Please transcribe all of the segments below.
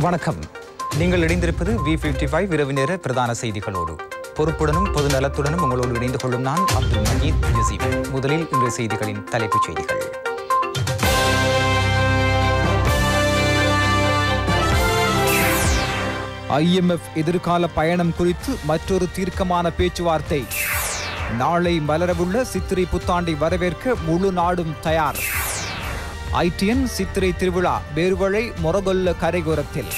வணக்கம். நீங்கள் இணைந்திருப்பது V55 இரவு நேர பிரதான செய்திகளோடு. பொறுப்புடனும் பொது நலத்துடனும் உங்களோடு இணைந்து கொள்ளும் நான் அப்துல் மஜீத் ஜசீம். முதலில் இன்றைய செய்திகளின் தலைப்புச் செய்திகள். IMF எதிர்கால பயணம் குறித்து மற்றொரு தீர்க்கமான பேச்சுவார்த்தை. நாளை மலரவுள்ள சித்திரை புத்தாண்டை வரவேற்க முழு நாடும் தயார். ITN சித்திரை திருவிழா பேர்வளை மொரகொல்ல கரையோரத்தில்.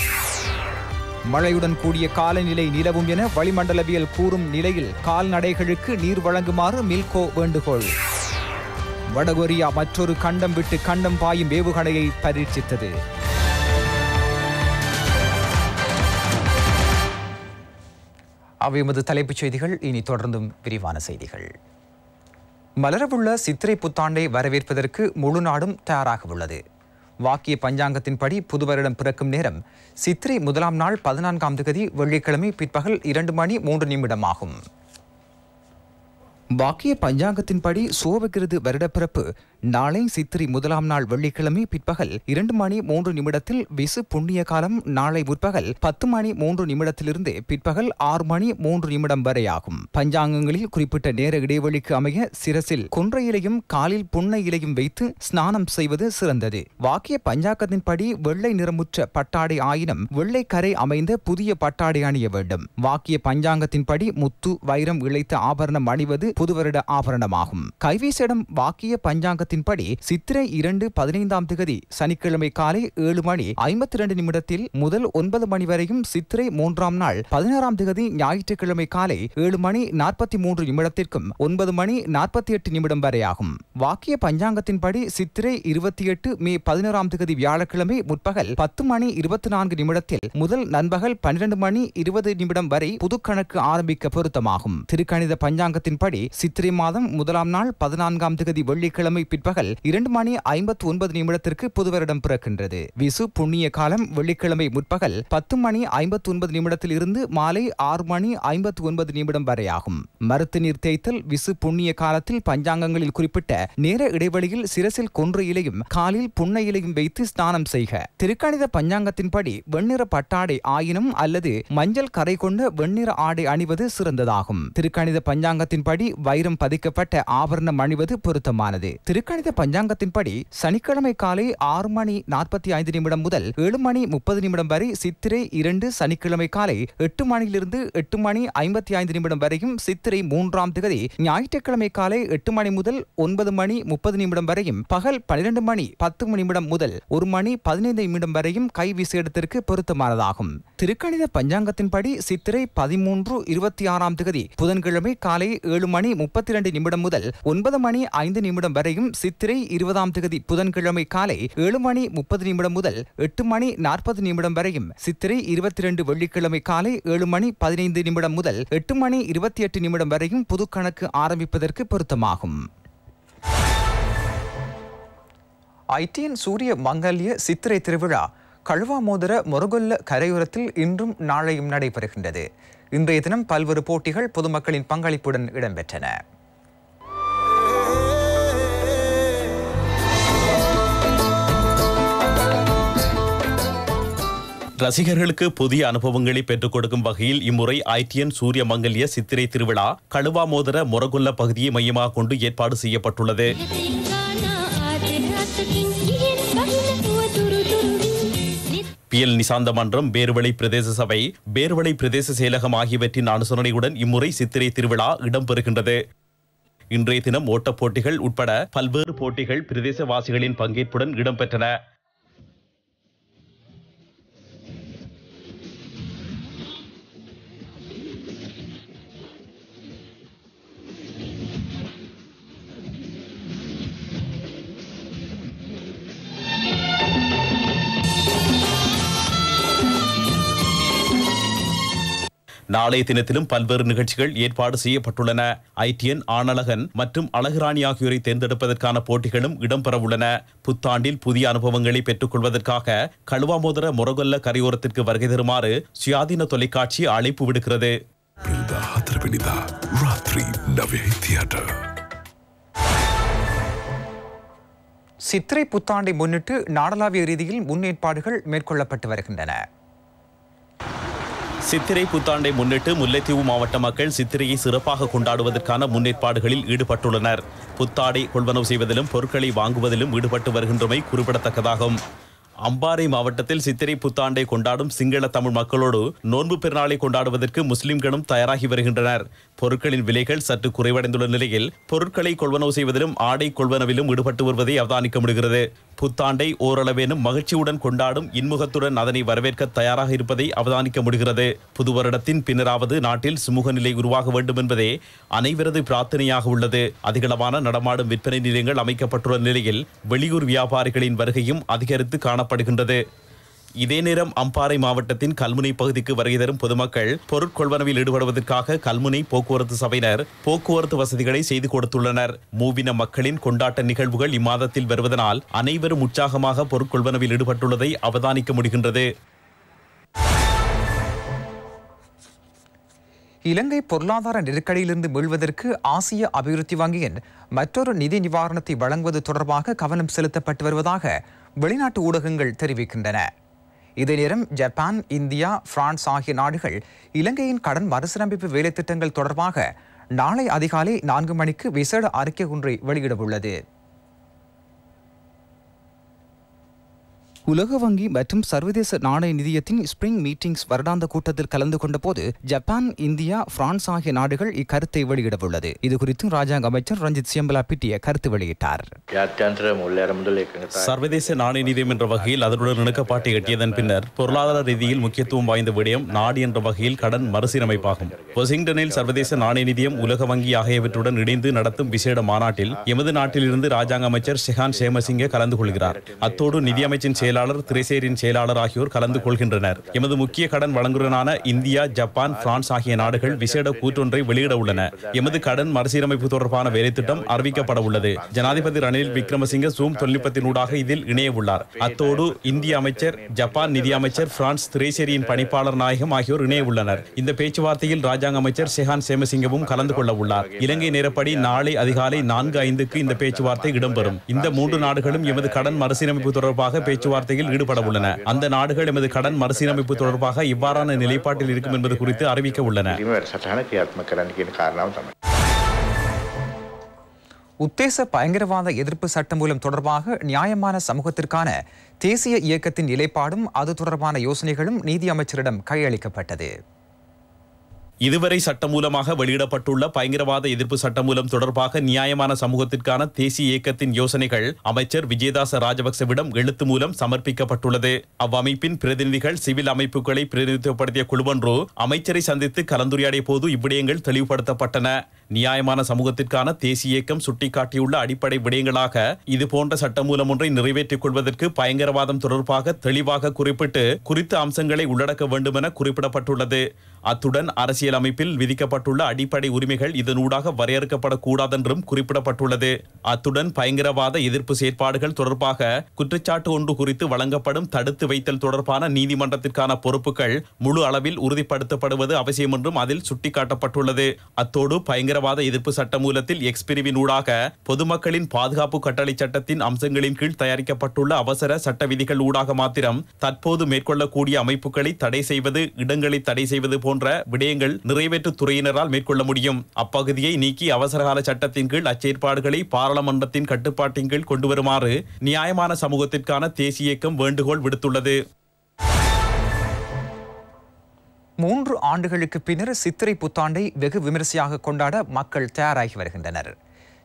மழையுடன் கூடிய காலநிலை நிலவும் என வளிமண்டலவியல் கூறும் நிலையில் கால்நடைகளுக்கு நீர் வழங்குமாறு மில்கோ வேண்டுகோள். வடகொரியா மற்றொரு கண்டம் விட்டு கண்டம் பாயும் ஏவுகணையை பரீட்சித்தது. அவை எமது தலைப்புச் செய்திகள். இனி தொடர்ந்தும் விரிவான செய்திகள். மலரவுள்ள சித்திரை புத்தாண்டை வரவேற்பதற்கு முழு நாடும் தயாராக உள்ளது. வாக்கிய பஞ்சாங்கத்தின்படி புது வருடம் பிறக்கும் நேரம் சித்திரை 1ஆம் நாள் 14ஆம் தேதி வெள்ளிக்கிழமை பிற்பகல் 2:03 ஆகும். வாக்கிய பஞ்சாங்கத்தின்படி சோபகிருது வருடப்பிறப்பு நாளை சித்திரை 1ஆம் நாள் வெள்ளிக்கிழமை பிற்பகல் 2:03 விசு புண்ணிய காலம் நாளை முற்பகல் 10:03 பிற்பகல் 6:03 வரை ஆகும். பஞ்சாங்கங்களில் குறிப்பிட்ட நேர இடைவெளிக்கு அமைய சிரசில் கொன்றை இலையும் காலில் புன்னை இலையும் வைத்து ஸ்நானம் செய்வது சிறந்தது. வாக்கிய பஞ்சாங்கத்தின்படி வெள்ளை நிறமுற்ற பட்டாடை ஆயினும் வெள்ளை கரை அமைந்த புதிய பட்டாடை அணிய வேண்டும். வாக்கிய பஞ்சாங்கத்தின்படி முத்து வைரம் இழைத்த ஆபரணம் அணிவது புதுவருட ஆபரணமாகும். கைவீசிடம் வாக்கிய பஞ்சாங்கத்தின்படி சித்திரை 2/15ஆம் தேதி சனிக்கிழமை காலை 7:52 முதல் 9 மணி வரையும், சித்திரை 3ஆம் நாள் 16ஆம் தேதி ஞாயிற்றுக்கிழமை காலை 7:43 9:48 வரை ஆகும். வாக்கிய பஞ்சாங்கத்தின்படி சித்திரை 28 மே 11ஆம் தேதி வியாழக்கிழமை முற்பகல் 10:24 முதல் நண்பகல் 12:20 வரை புதுக்கணக்கு ஆரம்பிக்க பொருத்தமாகும். திருக்கணித பஞ்சாங்கத்தின்படி சித்திரை மாதம் 1ஆம் நாள் 14ஆம் தேதி வெள்ளிக்கிழமை பிற்பகல் 2:59 புதுவருடம் பிறக்கின்றது. விசு புண்ணிய காலம் வெள்ளிக்கிழமை முற்பகல் 10:59 இருந்து மாலை 6:59 வரை ஆகும். மருத்து நீர் தேய்த்தல் விசு புண்ணிய காலத்தில் பஞ்சாங்கங்களில் குறிப்பிட்ட நேர இடைவெளியில் சிரசில் கொன்றை இலையும் காலில் புன்னை இலையும் வைத்து ஸ்நானம் செய்க. திருக்கணித பஞ்சாங்கத்தின்படி வெண்ணிற பட்டாடை ஆயினும் அல்லது மஞ்சள் கரை கொண்ட வெண்ணிற ஆடை அணிவது சிறந்ததாகும். திருக்கணித பஞ்சாங்கத்தின்படி வைரம் பதிக்கப்பட்ட ஆபரணம் அணிவது பொருத்தமானது. திருக்கணித பஞ்சாங்கத்தின்படி சனிக்கிழமை காலை 6:45 முதல் 7:30 வரை, சித்திரை 2 சனிக்கிழமை காலை 8 மணியிலிருந்து 8:55 வரையும், சித்திரை 3ஆம் தேதி ஞாயிற்றுக்கிழமை காலை 8 மணி முதல் 9:30 வரையும், பகல் 12:10 முதல் 1:15 வரையும் கைவிசேடத்திற்கு பொருத்தமானதாகும். திருக்கணித பஞ்சாங்கத்தின்படி சித்திரை 13/26ஆம் தேதி புதன்கிழமை காலை 7:32 முதல் 9:05 வரையும், சித்திரை 20ஆம் தேதி புதன்கிழமை காலை 7:30 முதல் 8:40 வரையும், சித்திரை 22 வெள்ளிக்கிழமை காலை 7:15 முதல் 8:28 வரையும் புதுக்கணக்கு ஆரம்பிப்பதற்கு பொருத்தமாகும். ITN சூரிய மங்கல்ய சித்திரை திருவிழா கழுவாமோதர மொரகொல்ல கரையோரத்தில் இன்றும் நாளையும் நடைபெறுகின்றது. இன்றைய தினம் பல்வேறு போட்டிகள் பொதுமக்களின் பங்களிப்புடன் இடம்பெற்றன. ரசிகர்களுக்கு புதிய அனுபவங்களை பெற்றுக் கொடுக்கும் வகையில் இம்முறை ITN சூரிய மங்கல்ய சித்திரை திருவிழா கழுவாமோதர மொரகொல்ல பகுதியை மையமாக கொண்டு ஏற்பாடு செய்யப்பட்டுள்ளது. PL நிசாந்த மன்றம், பேர்வளை பிரதேச சபை, பேர்வளை பிரதேச செயலகம் ஆகியவற்றின் அனுசரணையுடன் இம்முறை சித்திரை திருவிழா இடம்பெறுகின்றது. இன்றைய தினம் ஓட்டப் போட்டிகள் உட்பட பல்வேறு போட்டிகள் பிரதேசவாசிகளின் பங்கேற்புடன் இடம்பெற்றன. நாளைய தினத்திலும் பல்வேறு நிகழ்ச்சிகள் ஏற்பாடு செய்யப்பட்டுள்ளன. ITN ஆனழகன் மற்றும் அழகுராணி ஆகியோரை தேர்ந்தெடுப்பதற்கான போட்டிகளும் இடம்பெறவுள்ளன. புத்தாண்டில் புதிய அனுபவங்களை பெற்றுக் கொள்வதற்காக கழுவாமோதர மொரகொல்ல கரையோரத்திற்கு வருகை தருமாறு சுயாதீன தொலைக்காட்சி அழைப்பு விடுக்கிறது. சித்திரை புத்தாண்டை முன்னிட்டு நாடளாவிய ரீதியில் முன்னேற்பாடுகள் மேற்கொள்ளப்பட்டு வருகின்றன. சித்திரை புத்தாண்டை முன்னிட்டு முல்லைத்தீவு மாவட்ட மக்கள் சித்திரையை சிறப்பாக கொண்டாடுவதற்கான முன்னேற்பாடுகளில் ஈடுபட்டுள்ளனர். புத்தாடை கொள்வனவு செய்வதிலும் பொருட்களை வாங்குவதிலும் ஈடுபட்டு வருகின்றமை குறிப்பிடத்தக்கதாகும். அம்பாறை மாவட்டத்தில் சித்திரை புத்தாண்டை கொண்டாடும் சிங்கள தமிழ் மக்களோடு நோன்பு பெருநாளை கொண்டாடுவதற்கு முஸ்லிம்களும் தயாராகி வருகின்றனர். பொருட்களின் விலைகள் சற்று குறைவடைந்துள்ள நிலையில் பொருட்களை கொள்வனவு செய்வதிலும் ஆடை கொள்வனவிலும் ஈடுபட்டு வருவதை அவதானிக்க முடிகிறது. புத்தாண்டை ஓரளவேனும் மகிழ்ச்சியுடன் கொண்டாடும் இன்முகத்துடன் அதனை வரவேற்க தயாராக இருப்பதை அவதானிக்க முடிகிறது. புது வருடத்தின் பின்னராவது நாட்டில் சுமூக நிலை உருவாக வேண்டும் என்பதே அனைவரது பிரார்த்தனையாக உள்ளது. அதிகளவான நடமாடும் விற்பனை நிலையங்கள் அமைக்கப்பட்டுள்ள நிலையில் வெளியூர் வியாபாரிகளின் வருகையும் அதிகரித்து காணப்படுகின்றது. இதே நேரம் அம்பாறை மாவட்டத்தின் கல்முனை பகுதிக்கு வருகை தரும் பொதுமக்கள் பொருட்கொள்வனவில் ஈடுபடுவதற்காக கல்முனை போக்குவரத்து சபையினர் போக்குவரத்து வசதிகளை செய்து கொடுத்துள்ளனர். மூவின மக்களின் கொண்டாட்ட நிகழ்வுகள் இம்மாதத்தில் வருவதனால் அனைவரும் உற்சாகமாக பொருட்கொள்வனவில் ஈடுபட்டுள்ளதை அவதானிக்க முடிகின்றது. இலங்கை பொருளாதார நெருக்கடியிலிருந்து மீள்வதற்கு ஆசிய அபிவிருத்தி வங்கியின் மற்றொரு நிதி நிவாரணத்தை வழங்குவது தொடர்பாக கவனம் செலுத்தப்பட்டு வருவதாக வெளிநாட்டு ஊடகங்கள் தெரிவிக்கின்றன. இதே நேரம் ஜப்பான், இந்தியா, பிரான்ஸ் ஆகிய நாடுகள் இலங்கையின் கடன் மறுசீரமைப்பு வேலைத்திட்டங்கள் தொடர்பாக நாளை அதிகாலை 4 மணிக்கு விசேட அறிக்கை ஒன்றை வெளியிடவுள்ளது. உலக வங்கி மற்றும் சர்வதேச நாணய நிதியத்தின் ஸ்பிரிங் மீட்டிங்ஸ் வருடாந்த கூட்டத்தில் கலந்து கொண்ட போது ஜப்பான், இந்தியா, பிரான்ஸ் ஆகிய நாடுகள் இக்கருத்தை வெளியிடவுள்ளது. இதுகுறித்து ராஜாங்க அமைச்சர் ரஞ்சித் சியம்பலா பிட்டிய கருத்து வெளியிட்டார். சர்வதேச நாணய நிதியம் என்ற வகையில் அதனுடன் இணக்கப்பாட்டை எட்டியதன் பின்னர் பொருளாதார ரீதியில் முக்கியத்துவம் வாய்ந்த விடயம் நாடு என்ற வகையில் கடன் மறுசீரமைப்பாகும். வாஷிங்டனில் சர்வதேச நாணய நிதியம், உலக வங்கி ஆகியவற்றுடன் இணைந்து நடத்தும் விசேட மாநாட்டில் எமது நாட்டிலிருந்து ராஜாங்க அமைச்சர் ஷெஹான் சேமசிங்க கலந்து கொள்கிறார். அத்தோடு நிதியமைச்சின் செயலாளர், திரேசேரியின் செயலாளர் ஆகியோர் கலந்து கொள்கின்றனர். எமது முக்கிய கடன் வழங்குவரான இந்தியா, ஜப்பான், பிரான்ஸ் ஆகிய நாடுகள் விசேட கூற்றொன்றை வெளியிட உள்ளன. எமது கடன் மறுசீரமைப்பு தொடர்பான வேலைத்திட்டம் அறிவிக்கப்பட உள்ளது. ஜனாதிபதி ரணில் விக்ரமசிங்க ஜூம் தொழில்நுட்பத்தினூடாக இதில் இணைய உள்ளார். அத்தோடு இந்திய அமைச்சர், ஜப்பான் நிதி அமைச்சர், பிரான்ஸ் திரேசேரியின் பணிப்பாளர் நாயகம் ஆகியோர் இணைய உள்ளனர். இந்த பேச்சுவார்த்தையில் ராஜாங்க அமைச்சர் ஷெஹான் சேமசிங்கவும் கலந்து கொள்ள உள்ளார். இலங்கை நேரப்படி நாளை அதிகாலை 4:05க்கு இந்த பேச்சுவார்த்தை இடம்பெறும். இந்த 3 நாடுகளும் எமது கடன் மறுசீரமைப்பு தொடர்பாக பேச்சுவார்த்தையில் ஈடுபட உள்ளன. அந்த நாடுகள் எமது கடன் மறுசீரமைப்பு தொடர்பாக இவ்வாறான நிலைப்பாட்டில் இருக்கும் என்பது குறித்து அறிவிக்க உள்ளன. உத்தேச பயங்கரவாத எதிர்ப்பு சட்டமூலம் தொடர்பாக நியாயமான சமூகத்திற்கான தேசிய இயக்கத்தின் நிலைப்பாடும் அது தொடர்பான யோசனைகளும் நீதி அமைச்சரிடம் கையளிக்கப்பட்டது. இதுவரை சட்டமூலமாக வெளியிடப்பட்டுள்ள பயங்கரவாத எதிர்ப்பு சட்டமூலம் தொடர்பாக நியாயமான சமூகத்திற்கான தேசிய இயக்கத்தின் யோசனைகள் அமைச்சர் விஜயதாச ராஜபக்சவிடம் எழுத்து மூலம் சமர்ப்பிக்கப்பட்டுள்ளது. அவ்வமைப்பின் பிரதிநிதிகள் சிவில் அமைப்புகளை பிரதிநிதித்துவப்படுத்திய குழுவொன்று அமைச்சரை சந்தித்து கலந்துரையாடிய போது இவ்விடயங்கள் தெளிவுபடுத்தப்பட்டன. நியாயமான சமூகத்திற்கான தேசிய இயக்கம் சுட்டிக்காட்டியுள்ள அடிப்படை விடயங்களாக இதுபோன்ற சட்டமூலம் ஒன்றை நிறைவேற்றிக் கொள்வதற்கு பயங்கரவாதம் தொடர்பாக தெளிவாக குறிப்பிட்டு குறித்த அம்சங்களை உள்ளடக்க வேண்டும் என குறிப்பிடப்பட்டுள்ளது. அத்துடன் அரசியல் அமைப்பில் விதிக்கப்பட்டுள்ள அடிப்படை உரிமைகள் இதனூடாக வரையறுக்கப்படக்கூடாதென்றும் குறிப்பிடப்பட்டுள்ளது. அத்துடன் பயங்கரவாத எதிர்ப்பு செயற்பாடுகள் தொடர்பாக குற்றச்சாட்டு ஒன்று குறித்து வழங்கப்படும் தடுத்து வைத்தல் தொடர்பான நீதிமன்றத்திற்கான பொறுப்புகள் முழு அளவில் உறுதிப்படுத்தப்படுவது அவசியம் என்றும் அதில் சுட்டிக்காட்டப்பட்டுள்ளது. அத்தோடு பயங்கரவாத எதிர்ப்பு சட்டமூலத்தில் எக்ஸ் பிரிவினூடாக பொதுமக்களின் பாதுகாப்பு கட்டளை சட்டத்தின் அம்சங்களின் கீழ் தயாரிக்கப்பட்டுள்ள அவசர சட்ட விதிகள் ஊடாக மாத்திரம் தற்போது மேற்கொள்ளக்கூடிய அமைப்புகளை தடை செய்வது, இடங்களை தடை செய்வது போன்ற விடயங்கள் நிறைவேற்று துறையினரால் மேற்கொள்ள முடியும். அப்பகுதியை நீக்கி அவசரகால சட்டத்தின் கீழ் அச்செயற்பாடுகளை பாராளுமன்றத்தின் கட்டுப்பாட்டின் கீழ் கொண்டு வருமாறு நியாயமான சமூகத்திற்கான தேசிய இயக்கம் வேண்டுகோள் விடுத்துள்ளது. 3 ஆண்டுகளுக்கு பின்னர் சித்திரை புத்தாண்டை வெகு விமரிசையாக கொண்டாட மக்கள் தயாராகி வருகின்றனர்.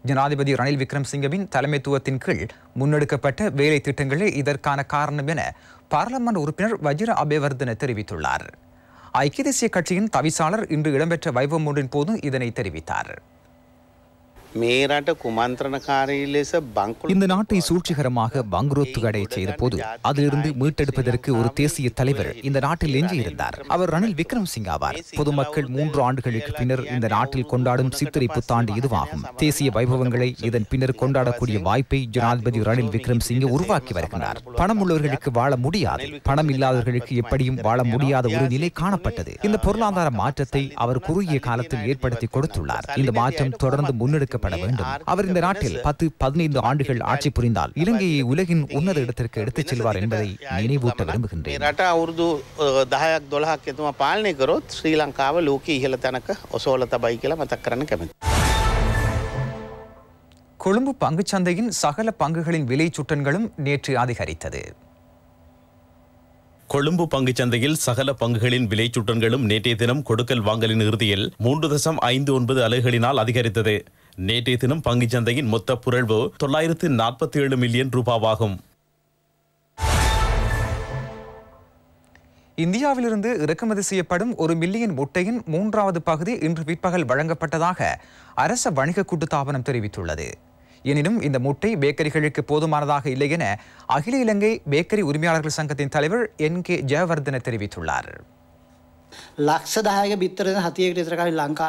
ஜனாதிபதி ரணில் விக்ரமசிங்கவின் தலைமைத்துவத்தின் கீழ் முன்னெடுக்கப்பட்ட வேலை திட்டங்களே இதற்கான காரணம் என பாராளுமன்ற உறுப்பினர் வஜிர அபேவர்தன தெரிவித்துள்ளார். ஐக்கிய தேசிய கட்சியின் தவிசாளர் இன்று இடம்பெற்ற வைபவம் ஒன்றின் போது இதனை தெரிவித்தார். இந்த நாட்டை சூழ்ச்சிகரமாக பங்குரோத்து அடைய செய்த போது அதிலிருந்து மீட்டெடுப்பதற்கு ஒரு தேசிய தலைவர் இந்த நாட்டில் எஞ்சியிருந்தார். அவர் ரணில் விக்ரமசிங்க ஆவார். பொதுமக்கள் 3 ஆண்டுகளுக்கு பின்னர் இந்த நாட்டில் கொண்டாடும் சித்திரை புத்தாண்டு இதுவாகும். தேசிய வைபவங்களை இதன் பின்னர் கொண்டாடக்கூடிய வாய்ப்பை ஜனாதிபதி ரணில் விக்ரமசிங்க உருவாக்கி வருகிறார். பணம் உள்ளவர்களுக்கு வாழ முடியாது, பணம் இல்லாதவர்களுக்கு எப்படியும் வாழ முடியாத ஒரு நிலை காணப்பட்டது. இந்த பொருளாதார மாற்றத்தை அவர் குறுகிய காலத்தில் ஏற்படுத்தி கொடுத்துள்ளார். இந்த மாற்றம் தொடர்ந்து முன்னெடுக்கப்பட செய்யப்பட வேண்டும். அவர் இந்த நாட்டில் 10-15 ஆண்டுகள் ஆட்சி புரிந்தால் இலங்கையை உலகின் உன்னத இடத்திற்கு எடுத்துச் செல்வார் என்பதை நினைவூட்ட விரும்புகின்றேன். රට අවුරුදු 10ක් 12ක් එතුමා පාලනය කරොත් ශ්‍රී ලංකාව ලෝකයේ ඉහළ තැනක ඔසවල තබයි කියලා මතක් කරන්න කැමතියි. கொழும்பு பங்குச்சந்தையின் சகல பங்குகளின் விலை சுட்டன்களும் நேற்று அதிகரித்தது. கொழும்பு பங்குச்சந்தையில் சகல பங்குகளின் விலை சுட்டன்களும் நேற்றைய தினம் கொடுக்கல் வாங்கலின் இறுதியில் 3.59 அலகுகளினால் அதிகரித்தது. நேற்றைய தினம் பங்குச்சந்தையின் மொத்த புரள்வு 947 மில்லியன் ரூபாவாகும். இந்தியாவிலிருந்து இறக்குமதி செய்யப்படும் 1 மில்லியன் முட்டையின் 3வது பகுதி இன்று பிற்பகல் வழங்கப்பட்டதாக அரச வணிக கூட்டுத்தாபனம் தெரிவித்துள்ளது. எனினும் இந்த முட்டை பேக்கரிகளுக்கு போதுமானதாக இல்லை என அகில இலங்கை பேக்கரி உரிமையாளர்கள் சங்கத்தின் தலைவர் NK ஜெயவர்தன தெரிவித்துள்ளார்.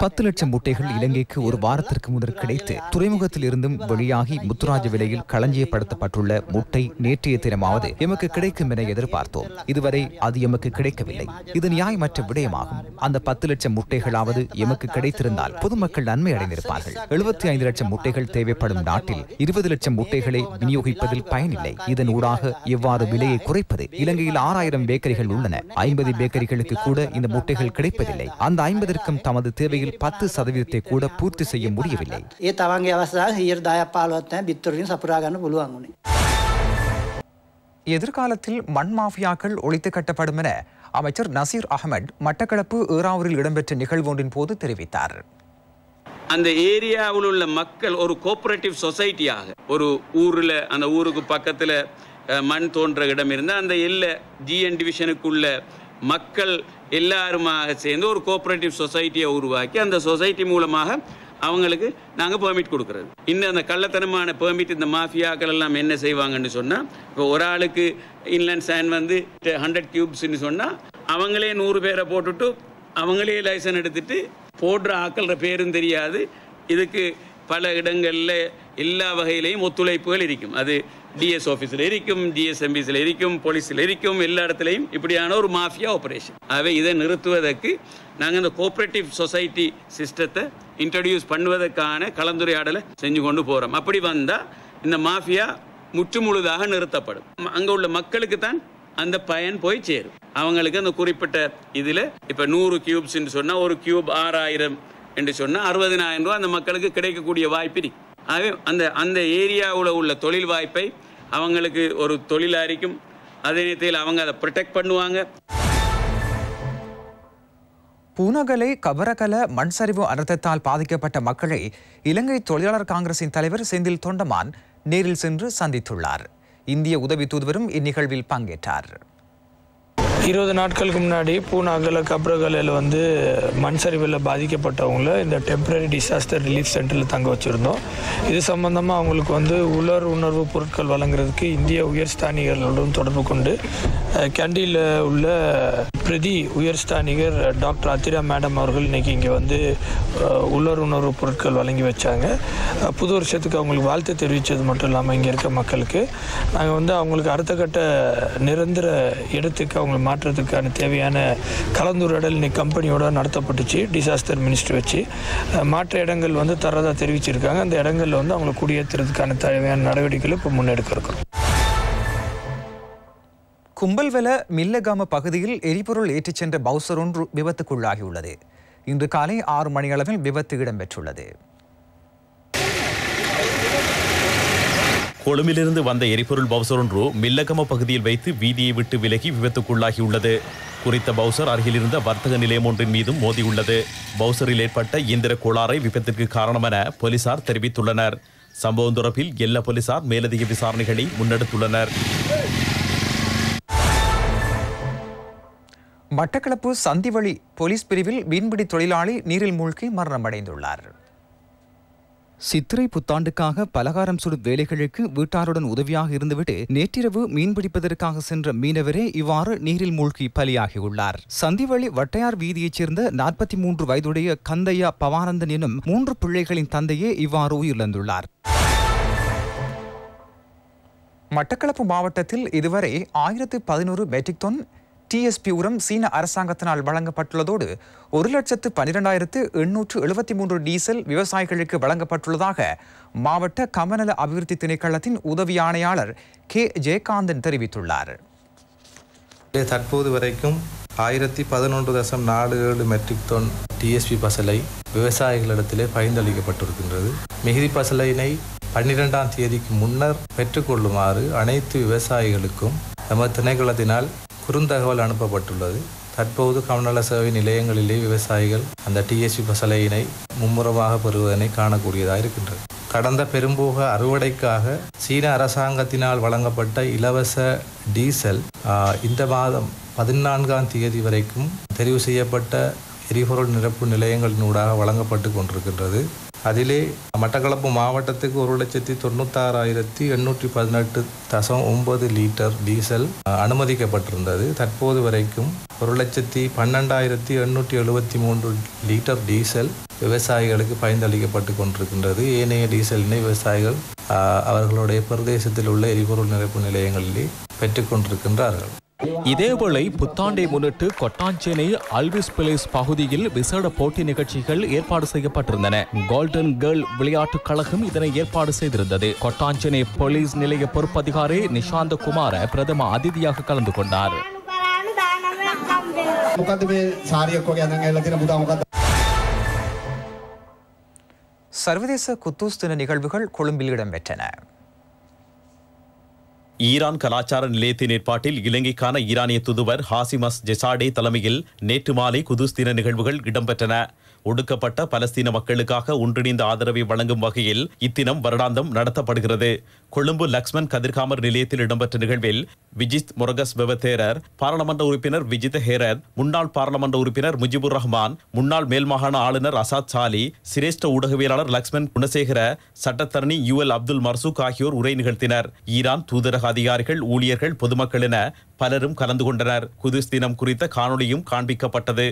10 லட்சம் முட்டைகள் இலங்கைக்கு ஒரு வாரத்திற்கு முன்னர் கிடைத்து துறைமுகத்தில் இருந்தும் வெளியாகி முத்துராஜ விலையில் களஞ்சியப்படுத்தப்பட்டுள்ள முட்டை நேற்றைய தினமாவது எமக்கு கிடைக்கும் என எதிர்பார்த்தோம். இதுவரை அது எமக்கு கிடைக்கவில்லை. இது நியாயமற்ற விடயமாகும். அந்த 10 லட்சம் முட்டைகளாவது எமக்கு கிடைத்திருந்தால் பொதுமக்கள் நன்மை அடைந்திருப்பார்கள். 75 லட்சம் முட்டைகள் தேவைப்படும் நாட்டில் 20 லட்சம் முட்டைகளை விநியோகிப்பதில் பயனில்லை. இதன் ஊடாக எவ்வாறு விலையை குறைப்பது? இலங்கையில் 6000 பேக்கரிகள் உள்ளன. 50 பேக்கரிகளுக்கு கூட இந்த முட்டைகள் கிடைப்பதில்லை. அந்த 50க்கும் தமது தேவையில் 10% கூட பூர்த்தி செய்ய முடியவில்லை. எதிர்காலத்தில் மண் மாஃபியாக்கள் ஒழித்து கட்டப்படும் என அமைச்சர் நசீர் அகமட் மட்டக்களப்பு ஏறாவூரில் இடம்பெற்ற நிகழ்வு ஒன்றின் போது தெரிவித்தார். அந்த ஏரியாவில் உள்ள மக்கள் ஒரு கோஆபரேட்டிவ் சொசைட்டியாக ஒரு ஊரில் அந்த ஊருக்கு பக்கத்தில் மண் தோன்ற இடம் இருந்தால் அந்த எல்லை ஜிஎன் டிவிஷனுக்குள்ள மக்கள் எல்லாருமாக சேர்ந்து ஒரு கோஆபரேட்டிவ் சொசைட்டியை உருவாக்கி அந்த சொசைட்டி மூலமாக அவங்களுக்கு நாங்கள் பெர்மிட் கொடுக்குறது. இன்னும் அந்த கள்ளத்தனமான பெர்மிட் இந்த மாஃபியாக்கள் எல்லாம் என்ன செய்வாங்கன்னு சொன்னால், இப்போ ஒரு ஆளுக்கு இன்லேண்ட் சேண்ட் 100 கியூப்ஸ்ன்னு சொன்னால் அவங்களே 100 பேரை போட்டுட்டு அவங்களே லைசன்ஸ் எடுத்துட்டு போடுற ஆக்கள பேரும் தெரியாது. இதுக்கு பல இடங்களில் எல்லா வகையிலையும் ஒத்துழைப்புகள் இருக்கும். அது டிஎஸ் ஆஃபீஸில் இருக்கும், டிஎஸ்எம்பிஸில் இருக்கும், போலீஸில் இருக்கும், எல்லா இடத்துலையும் இப்படியான ஒரு மாஃபியா ஆப்ரேஷன். ஆகவே இதை நிறுத்துவதற்கு நாங்கள் இந்த கோஆபரேட்டிவ் சொசைட்டி சிஸ்டத்தை இன்ட்ரடியூஸ் பண்ணுவதற்கான கலந்துரையாடலை செஞ்சு கொண்டு போகிறோம். அப்படி வந்தால் இந்த மாஃபியா முற்றுமுழுதாக நிறுத்தப்படும். அங்கே உள்ள மக்களுக்கு தான் அந்த பயன் போய் சேரும். அவங்களுக்கு அந்த குறிப்பிட்ட இதில் இப்போ 100 கியூப்ஸ்ன்னு சொன்னால் ஒரு கியூப் 6000 என்று சொன்னால் 60,000 ரூபா அந்த மக்களுக்கு கிடைக்கக்கூடிய வாய்ப்பு இருக்கு. ஆகவே அந்த ஏரியாவில் உள்ள தொழில் வாய்ப்பை அவங்களுக்கு ஒரு தொழிலாக இருக்கும். அதே நேரத்தில் அவங்க அதை ப்ரொடெக்ட் பண்ணுவாங்க. பூனகலை கபரகல மண் சரிவு அனர்த்தத்தால் பாதிக்கப்பட்ட மக்களை இலங்கை தொழிலாளர் காங்கிரசின் தலைவர் செந்தில் தொண்டமான் நேரில் சென்று சந்தித்துள்ளார். இந்திய உதவி தூதுவரும் இந்நிகழ்வில் பங்கேற்றார். 20 நாட்களுக்கு முன்னாடி பூனாகல கப்ரகலையில் மண் சரிவில் பாதிக்கப்பட்டவங்கள இந்த டெம்பரரி டிசாஸ்டர் ரிலீஃப் சென்டரில் தங்க வச்சுருந்தோம். இது சம்பந்தமாக அவங்களுக்கு உலர் உணர்வு பொருட்கள் வழங்குறதுக்கு இந்திய உயர்ஸ்தானிகர்களுடன் தொடர்பு கொண்டு கேண்டியில் உள்ள பிரதி உயர்ஸ்தானிகர் டாக்டர் அதிரா மேடம் அவர்கள் இன்றைக்கி இங்கே உலர் உணர்வு பொருட்கள் வழங்கி வச்சாங்க. புது வருஷத்துக்கு அவங்களுக்கு வாழ்த்து தெரிவித்தது மட்டும் இல்லாமல் இங்கே இருக்க மக்களுக்கு நாங்கள் அவங்களுக்கு அடுத்த கட்ட நிரந்தர இடத்துக்கு அவங்க மாற்றத்துக்கான தேவையான கலந்துரையாடல் இன்னைக்கு கம்பெனியோட நடத்தப்பட்டுச்சு. டிசாஸ்டர் மினிஸ்டர் வச்சு மாற்ற இடங்கள் தரதாக தெரிவிச்சிருக்காங்க. அந்த இடங்களில் அவங்களை குடியேற்றுறதுக்கான தேவையான நடவடிக்கைகளை இப்போ முன்னெடுக்க இருக்கிறோம். கும்பல்வெல மில்லகாம பகுதியில் எரிபொருள் ஏற்றிச் சென்ற பவுசர் ஒன்று விபத்துக்குள்ளாகியுள்ளது. இன்று காலை 6 மணியளவில் விபத்து இடம்பெற்றுள்ளது. கொழும்பிலிருந்து வந்த எரிபொருள் பவுசர் ஒன்று மில்லகம பகுதியில் வைத்து வீதியை விட்டு விலகி விபத்துக்குள்ளாகியுள்ளது. குறித்த பவுசர் அருகிலிருந்த வர்த்தக நிலையம் ஒன்றின் மீதும் மோதியுள்ளது. பவுசரில் ஏற்பட்ட இயந்திர கோளாறை விபத்திற்கு காரணம் என போலீசார் தெரிவித்துள்ளனர். சம்பவம் தொடர்பில் எல்ல போலீசார் மேலதிக விசாரணைகளை முன்னெடுத்துள்ளனர். மட்டக்களப்பு சந்திவழி போலீஸ் பிரிவில் மீன்பிடி தொழிலாளி நீரில் மூழ்கி மரணமடைந்துள்ளார். சித்திரை புத்தாண்டுக்காக பலகாரம் சுடும் வேலைகளுக்கு வீட்டாருடன் உதவியாக இருந்துவிட்டு நேற்றிரவு மீன்பிடிப்பதற்காக சென்ற மீனவரே இவ்வாறு நீரில் மூழ்கி பலியாகியுள்ளார். சந்திவழி வட்டையார் வீதியைச் சேர்ந்த 43 வயதுடைய கந்தையா பவானந்தன் எனும் 3 பிள்ளைகளின் தந்தையே இவ்வாறு உயிரிழந்துள்ளார். மட்டக்களப்பு மாவட்டத்தில் இதுவரை 1011 மெட்ரிக் டன் டிஎஸ்பி உரம் சீன அரசாங்கத்தினால் வழங்கப்பட்டுள்ளதோடு 1,12,873 டீசல் விவசாயிகளுக்கு வழங்கப்பட்டுள்ளதாக மாவட்ட கமநல அபிவிருத்தி திணைக்களத்தின் உதவி ஆணையாளர் கே ஜெயகாந்தன் தெரிவித்துள்ளார். தற்போது வரைக்கும் 1011.47 மெட்ரிக் டன் டிஎஸ்பி பசலை விவசாயிகளிடத்திலே பகிர்ந்தளிக்கப்பட்டிருக்கின்றது. மிகுதி பசலையினை 12ஆம் தேதிக்கு முன்னர் பெற்றுக்கொள்ளுமாறு அனைத்து விவசாயிகளுக்கும் நமது திணைக்களத்தினால் குறுந்தகவல் அனுப்பப்பட்டுள்ளது. தற்போது கமநல சேவை நிலையங்களிலே விவசாயிகள் அந்த டிஎஸ்பி பசலையினை மும்முரமாக பெறுவதனை காணக்கூடியதாக இருக்கின்றது. கடந்த பெரும்போக அறுவடைக்காக சீன அரசாங்கத்தினால் வழங்கப்பட்ட இலவச டீசல் இந்த மாதம் 14ஆம் தேதி வரைக்கும் தெரிவு செய்யப்பட்ட எரிபொருள் நிரப்பு நிலையங்களினூடாக வழங்கப்பட்டு கொண்டிருக்கின்றது. அதிலே மட்டக்களப்பு மாவட்டத்துக்கு 1,96,818.9 லிட்டர் டீசல் அனுமதிக்கப்பட்டிருந்தது. தற்போது வரைக்கும் 1,12,873 லிட்டர் டீசல் விவசாயிகளுக்கு பயனளிக்கப்பட்டு கொண்டிருக்கின்றது. ஏனைய டீசலினை விவசாயிகள் அவர்களுடைய பிரதேசத்தில் உள்ள எரிபொருள் நிரப்பு நிலையங்களிலே பெற்றுக்கொண்டிருக்கின்றார்கள். இதேவேளை புத்தாண்டை முன்னிட்டு கொட்டாஞ்சேனை அல்விஸ் பிளேஸ் பகுதியில் விசேட போட்டி நிகழ்ச்சிகள் ஏற்பாடு செய்யப்பட்டிருந்தன. கோல்டன் கேர்ள் விளையாட்டுக் கழகம் இதனை ஏற்பாடு செய்திருந்தது. கொட்டாஞ்சேனை போலீஸ் நிலைய பொறுப்பதிகாரி நிஷாந்த குமார பிரதம அதிதியாக கலந்து கொண்டார். சர்வதேச குத்தூஸ் தின நிகழ்வுகள் கொழும்பில் இடம்பெற்றன. ஈரான் கலாச்சார நிலையத்தின் ஏற்பாட்டில் இலங்கைக்கான ஈரானிய தூதுவர் ஹாசிமஸ் ஜெசாடே தலைமையில் நேற்று மாலை குதுஸ் தின நிகழ்வுகள் இடம்பெற்றன. ஒடுக்கப்பட்ட பலஸ்தீன மக்களுக்காக ஒன்றிணைந்த ஆதரவை வழங்கும் வகையில் இத்தினம் வருடாந்தம் நடத்தப்படுகிறது. கொழும்பு லக்ஷ்மன் கதிர்காமர் நிலையத்தில் இடம்பெற்ற நிகழ்வில் விஜித் முரகஸ் பெவத்தேரர், பாராளுமன்ற உறுப்பினர் விஜித் ஹேரத், முன்னாள் பாராளுமன்ற உறுப்பினர் முஜிபுர் ரஹ்மான், முன்னாள் மேல்மாகாண ஆளுநர் அசாத் சாலி, சிரேஷ்ட ஊடகவியலாளர் லக்ஷ்மன் குணசேகர, சட்டத்தரணி UL அப்துல் மர்சூக் ஆகியோர் உரை நிகழ்த்தினர். ஈரான் தூதரக அதிகாரிகள், ஊழியர்கள், பொதுமக்கள் என பலரும் கலந்து கொண்டனர். குதுஸ் தினம் குறித்த காணொளியும் காண்பிக்கப்பட்டது.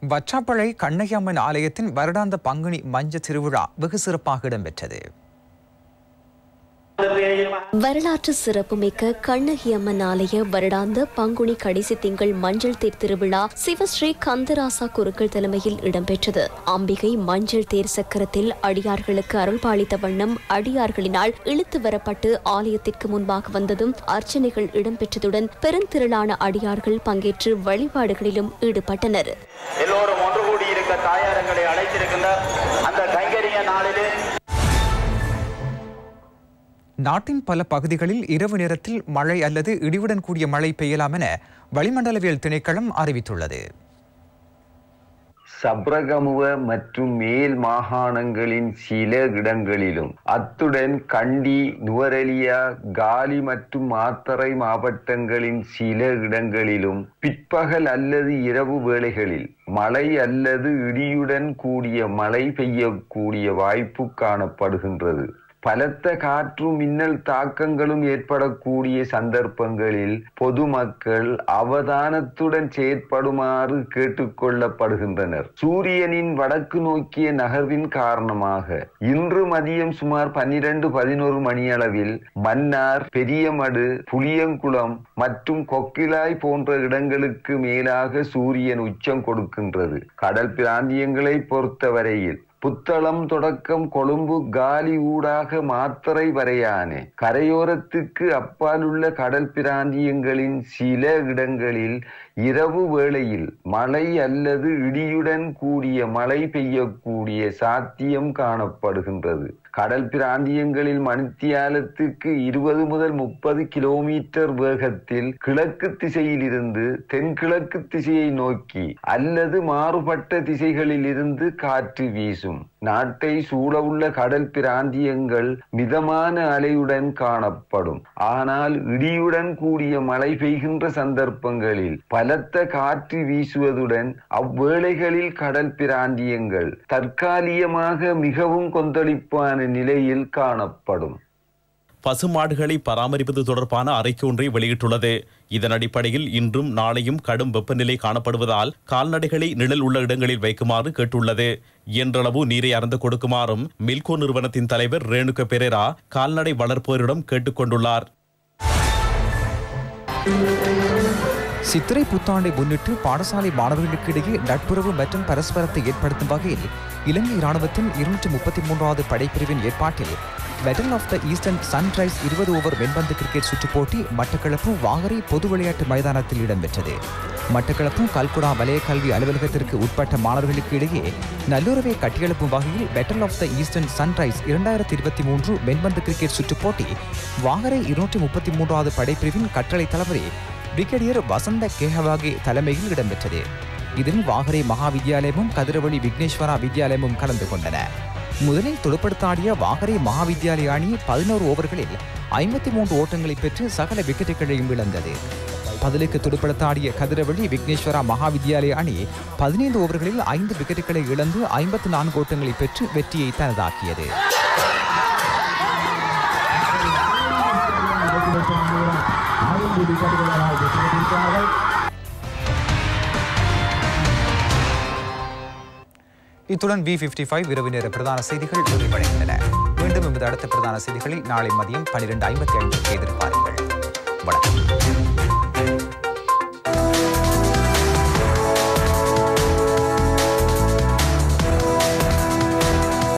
வற்றாப்பளை கண்ணகி அம்மன் ஆலயத்தின் வருடாந்த பங்குனி மஞ்ச திருவிழா வெகு சிறப்பாக இடம்பெற்றது. வரலாற்று சிறப்புமிக்க கண்ணகி அம்மன் ஆலய வருடாந்த பங்குனி கடைசி திங்கள் மஞ்சள் தேர் திருவிழா சிவஸ்ரீ கந்தராசா குருக்கள் தலைமையில் இடம்பெற்றது. அம்பிகை மஞ்சள் தேர் சக்கரத்தில் அடியார்களுக்கு அருள்பாலித்த வண்ணம் அடியார்களினால் இழுத்து வரப்பட்டு ஆலயத்திற்கு முன்பாக வந்ததும் அர்ச்சனைகள் இடம்பெற்றதுடன் பெருந்திரளான அடியார்கள் பங்கேற்று வழிபாடுகளிலும் ஈடுபட்டனர். எல்லோரும் ஒன்று கூடியிருக்க தாயாரங்களை அழைத்திருக்கின்ற அந்த கைங்கரிய நாளிலே நாட்டின் பல பகுதிகளில் இரவு நேரத்தில் மழை அல்லது இடியுடன் கூடிய மழை பெய்யலாம் என வளிமண்டலவியல் திணைக்களம் அறிவித்துள்ளது. சப்ரகமுவ மற்றும் மேல் மாகாணங்களின் சில இடங்களிலும், அத்துடன் கண்டி, நுவரெலியா, காலி மற்றும் மாத்தறை மாவட்டங்களின் சில இடங்களிலும் பிற்பகல் அல்லது இரவு வேளைகளில் மழை அல்லது இடியுடன் கூடிய மழை பெய்யக்கூடிய வாய்ப்பு காணப்படுகின்றது. பலத்த காற்று மின்னல் தாக்கங்களும் ஏற்படக்கூடிய சந்தர்ப்பங்களில் பொதுமக்கள் அவதானத்துடன் செயற்படுமாறு கேட்டுக்கொள்ளப்படுகின்றனர். சூரியனின் வடக்கு நோக்கிய நகர்வின் காரணமாக இன்று மதியம் சுமார் 12-11 மணியளவில் மன்னார், பெரியமடு, புளியங்குளம் மற்றும் கொக்கிலாய் போன்ற இடங்களுக்கு மேலாக சூரியன் உச்சம் கொடுக்கின்றது. கடல் பிராந்தியங்களை பொறுத்தவரையில் புத்தளம் தொடக்கம் கொழும்பு, காலி ஊடாக மாத்தறை வரையான கரையோரத்துக்கு அப்பாலுள்ள கடல் பிராந்தியங்களின் சில இடங்களில் இரவு வேளையில் மழை அல்லது இடியுடன் கூடிய மழை பெய்யக்கூடிய சாத்தியம் காணப்படுகின்றது. கடல் பிராந்தியங்களில் மணித்தியாலத்துக்கு 20 முதல் 30 கிலோமீட்டர் வேகத்தில் கிழக்கு திசையில் இருந்து தென்கிழக்கு திசையை நோக்கி அல்லது மாறுபட்ட திசைகளில் இருந்து காற்று வீசும். நாட்டை சூழவுள்ள கடல் பிராந்தியங்கள் மிதமான அலையுடன் காணப்படும். ஆனால் இடியுடன் கூடிய மழை பெய்கின்ற சந்தர்ப்பங்களில் பலத்த காற்று வீசுவதுடன் அவ்வேளைகளில் கடல் பிராந்தியங்கள் தற்காலிகமாக மிகவும் கொந்தளிப்பான நிலையில் காணப்படும். பசுமாடுகளை பராமரிப்பது தொடர்பான அறிக்கை ஒன்றை வெளியிட்டுள்ளது. இதன் அடிப்படையில் இன்றும் நாளையும் கடும் வெப்பநிலை காணப்படுவதால் கால்நடைகளை நிழல் உள்ள இடங்களில் வைக்குமாறு கேட்டுள்ளது. இயன்றளவு நீரை அறந்து கொடுக்குமாறும் மில்கோ நிறுவனத்தின் தலைவர் ரேணுக பெரேரா கால்நடை வளர்ப்போரிடம் கேட்டுக் கொண்டுள்ளார். சித்திரை புத்தாண்டை முன்னிட்டு பாடசாலை மாணவர்களுக்கு இடையே நட்புறவு மற்றும் பரஸ்பரத்தை ஏற்படுத்தும் வகையில் இலங்கை இராணுவத்தின் 233வது படைப்பிரிவின் ஏற்பாட்டில் battle of the eastern sunrise 20 over மென்பந்து கிரிக்கெட் சுற்றுப் போட்டி மட்டக்களப்பு வாகரை பொது விளையாட்டு மைதானத்தில் இடம்பெற்றது. மட்டக்களப்பு கல்குடா வலய கல்வி அலுவலகத்திற்கு உட்பட்ட மாணவர்களுக்கு இடையே நல்லுறவை கட்டியெழுப்பும் வகையில் battle of the eastern sunrise 2023 மென்பந்து கிரிக்கெட் சுற்றுப் போட்டி வாகரை 233வது படைப்பிரிவின் கட்டளை தளபதி பிரிகேடியர் வசந்த கேஹவாகே தலைமையில் இடம்பெற்றது. இதில் வாகரை மகா வித்தியாலயமும் கதிரவழி விக்னேஸ்வரா வித்தியாலயமும் கலந்து கொண்டன. முதலில் துடுப்படுத்தாடிய வாகரை மகா வித்தியாலய அணி 11 ஓவர்களில் 53 ஓட்டங்களை பெற்று சகல விக்கெட்டுகளையும் இழந்தது. பதிலுக்கு துடுப்படுத்தாடிய கதிரவழி விக்னேஸ்வரா மகா வித்தியாலய அணி 15 ஓவர்களில் 5 விக்கெட்டுகளை இழந்து 54 ஓட்டங்களை பெற்று வெற்றியை தனதாக்கியது. இத்துடன் B55 இரவு நேர பிரதான செய்திகள் நிறைவடைகின்றன. மீண்டும் எமது அடுத்த பிரதான செய்திகளில் நாளை மதியம் 12:55 எதிர்பாருங்கள். வணக்கம்.